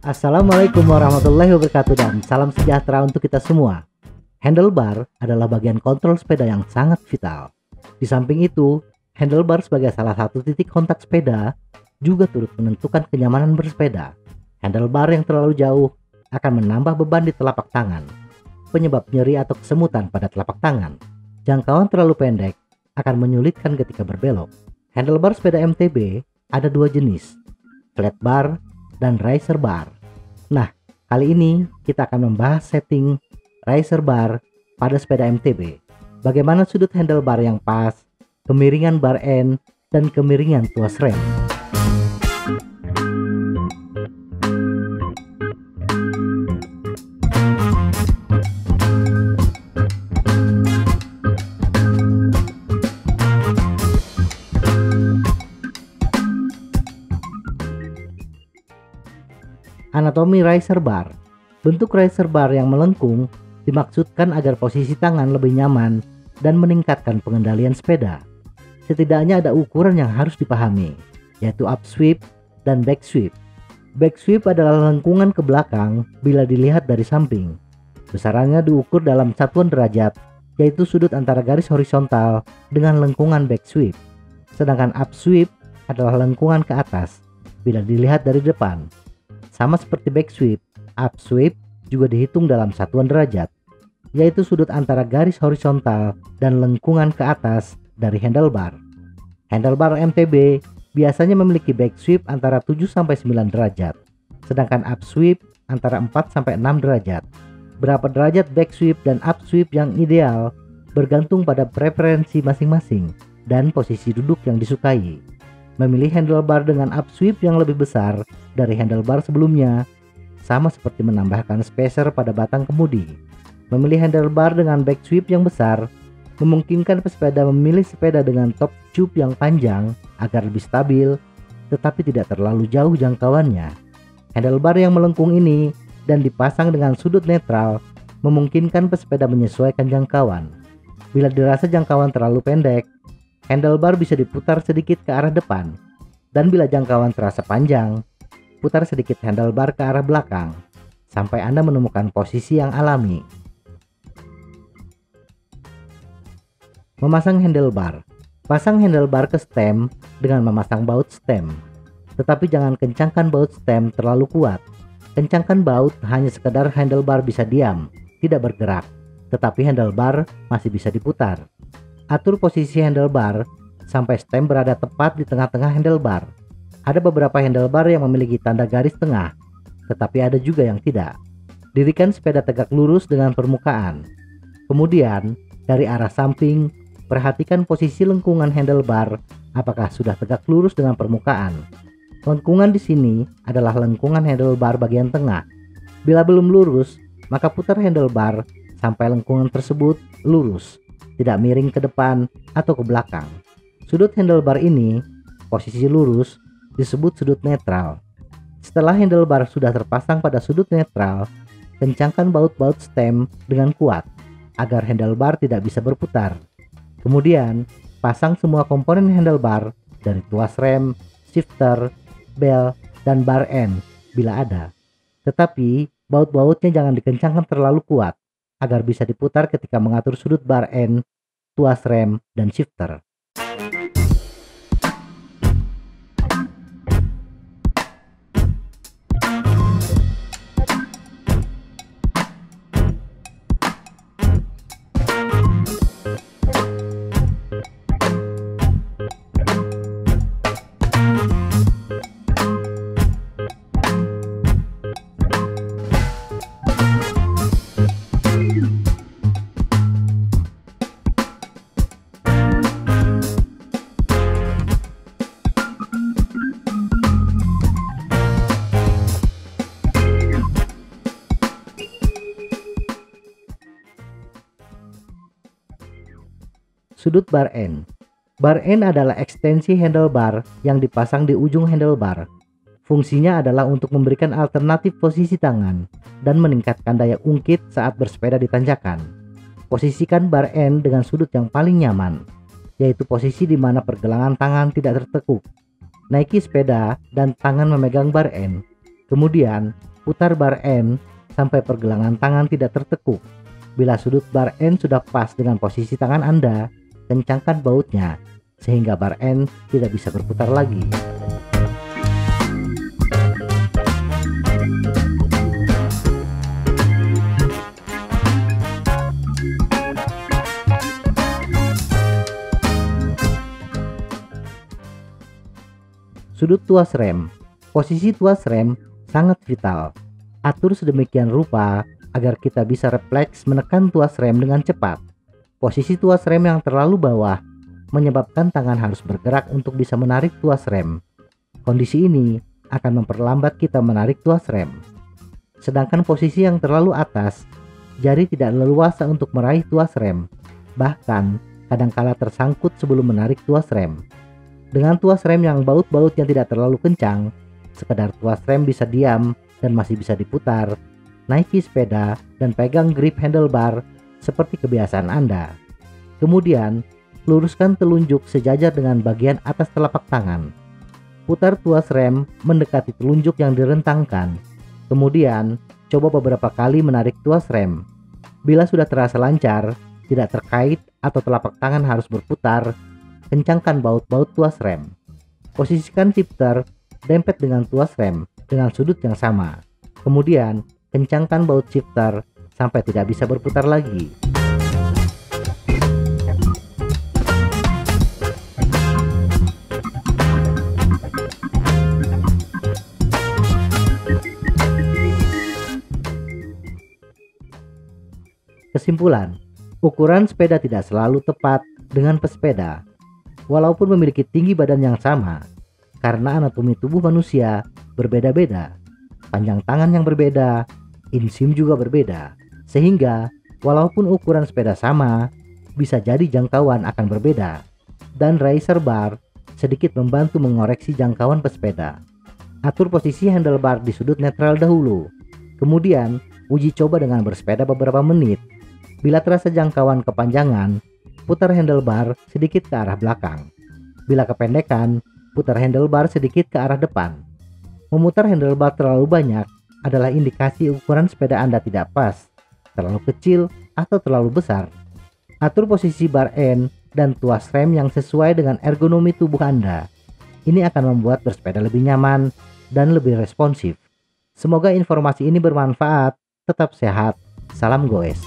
Assalamualaikum warahmatullahi wabarakatuh dan salam sejahtera untuk kita semua. Handlebar adalah bagian kontrol sepeda yang sangat vital. Di samping itu, handlebar sebagai salah satu titik kontak sepeda juga turut menentukan kenyamanan bersepeda. Handlebar yang terlalu jauh akan menambah beban di telapak tangan, penyebab nyeri atau kesemutan pada telapak tangan. Jangkauan terlalu pendek akan menyulitkan ketika berbelok. Handlebar sepeda MTB ada dua jenis, flat bar dan riser bar. Nah, kali ini kita akan membahas setting riser bar pada sepeda MTB. Bagaimana sudut handlebar yang pas, kemiringan bar end, dan kemiringan tuas rem. Anatomi riser bar. Bentuk riser bar yang melengkung dimaksudkan agar posisi tangan lebih nyaman dan meningkatkan pengendalian sepeda. Setidaknya ada ukuran yang harus dipahami, yaitu up sweep dan back sweep. Back sweep adalah lengkungan ke belakang bila dilihat dari samping. Besarannya diukur dalam satuan derajat, yaitu sudut antara garis horizontal dengan lengkungan back sweep. Sedangkan up sweep adalah lengkungan ke atas bila dilihat dari depan. Sama seperti back sweep, up sweep juga dihitung dalam satuan derajat, yaitu sudut antara garis horizontal dan lengkungan ke atas dari handlebar. Handlebar MTB biasanya memiliki back sweep antara 7-9 derajat, sedangkan up sweep antara 4-6 derajat. Berapa derajat back sweep dan up sweep yang ideal bergantung pada preferensi masing-masing dan posisi duduk yang disukai. Memilih handlebar dengan up sweep yang lebih besar dari handlebar sebelumnya sama seperti menambahkan spacer pada batang kemudi. Memilih handlebar dengan back sweep yang besar memungkinkan pesepeda memilih sepeda dengan top tube yang panjang agar lebih stabil tetapi tidak terlalu jauh jangkauannya. Handlebar yang melengkung ini dan dipasang dengan sudut netral memungkinkan pesepeda menyesuaikan jangkauan. Bila dirasa jangkauan terlalu pendek, handlebar bisa diputar sedikit ke arah depan, dan bila jangkauan terasa panjang, putar sedikit handlebar ke arah belakang, sampai Anda menemukan posisi yang alami. Memasang handlebar. Pasang handlebar ke stem dengan memasang baut stem, tetapi jangan kencangkan baut stem terlalu kuat. Kencangkan baut hanya sekedar handlebar bisa diam, tidak bergerak, tetapi handlebar masih bisa diputar. Atur posisi handlebar sampai stem berada tepat di tengah-tengah handlebar. Ada beberapa handlebar yang memiliki tanda garis tengah, tetapi ada juga yang tidak. Dirikan sepeda tegak lurus dengan permukaan. Kemudian, dari arah samping, perhatikan posisi lengkungan handlebar apakah sudah tegak lurus dengan permukaan. Lengkungan di sini adalah lengkungan handlebar bagian tengah. Bila belum lurus, maka putar handlebar sampai lengkungan tersebut lurus, tidak miring ke depan atau ke belakang. Sudut handlebar ini, posisi lurus, disebut sudut netral. Setelah handlebar sudah terpasang pada sudut netral, kencangkan baut-baut stem dengan kuat agar handlebar tidak bisa berputar. Kemudian, pasang semua komponen handlebar dari tuas rem, shifter, bel, dan bar end bila ada. Tetapi, baut-bautnya jangan dikencangkan terlalu kuat agar bisa diputar ketika mengatur sudut bar end, tuas rem, dan shifter. Sudut bar end. Bar end adalah ekstensi handlebar yang dipasang di ujung handlebar. Fungsinya adalah untuk memberikan alternatif posisi tangan dan meningkatkan daya ungkit saat bersepeda di tanjakan. Posisikan bar end dengan sudut yang paling nyaman. yaitu posisi di mana pergelangan tangan tidak tertekuk. Naiki sepeda dan tangan memegang bar N. Kemudian putar bar N sampai pergelangan tangan tidak tertekuk. Bila sudut bar N sudah pas dengan posisi tangan Anda, kencangkan bautnya sehingga bar N tidak bisa berputar lagi. Sudut tuas rem. Posisi tuas rem sangat vital. Atur sedemikian rupa agar kita bisa refleks menekan tuas rem dengan cepat. Posisi tuas rem yang terlalu bawah menyebabkan tangan harus bergerak untuk bisa menarik tuas rem. Kondisi ini akan memperlambat kita menarik tuas rem. Sedangkan posisi yang terlalu atas, jari tidak leluasa untuk meraih tuas rem. Bahkan kadangkala tersangkut sebelum menarik tuas rem. Dengan tuas rem yang baut-bautnya tidak terlalu kencang, sekedar tuas rem bisa diam dan masih bisa diputar. Naiki sepeda dan pegang grip handlebar seperti kebiasaan Anda. Kemudian, luruskan telunjuk sejajar dengan bagian atas telapak tangan. Putar tuas rem mendekati telunjuk yang direntangkan. Kemudian, coba beberapa kali menarik tuas rem. Bila sudah terasa lancar, tidak terkait atau telapak tangan harus berputar, kencangkan baut-baut tuas rem. Posisikan shifter dempet dengan tuas rem dengan sudut yang sama. Kemudian, kencangkan baut shifter sampai tidak bisa berputar lagi. Kesimpulan, ukuran sepeda tidak selalu tepat dengan pesepeda. Walaupun memiliki tinggi badan yang sama, karena anatomi tubuh manusia berbeda-beda, panjang tangan yang berbeda, insim juga berbeda, sehingga walaupun ukuran sepeda sama, bisa jadi jangkauan akan berbeda, dan riser bar sedikit membantu mengoreksi jangkauan pesepeda. Atur posisi handlebar di sudut netral dahulu, kemudian uji coba dengan bersepeda beberapa menit. Bila terasa jangkauan kepanjangan, putar handlebar sedikit ke arah belakang. Bila kependekan, putar handlebar sedikit ke arah depan. Memutar handlebar terlalu banyak adalah indikasi ukuran sepeda Anda tidak pas, terlalu kecil atau terlalu besar. Atur posisi bar N dan tuas rem yang sesuai dengan ergonomi tubuh Anda. Ini akan membuat bersepeda lebih nyaman dan lebih responsif. Semoga informasi ini bermanfaat. Tetap sehat. Salam goes.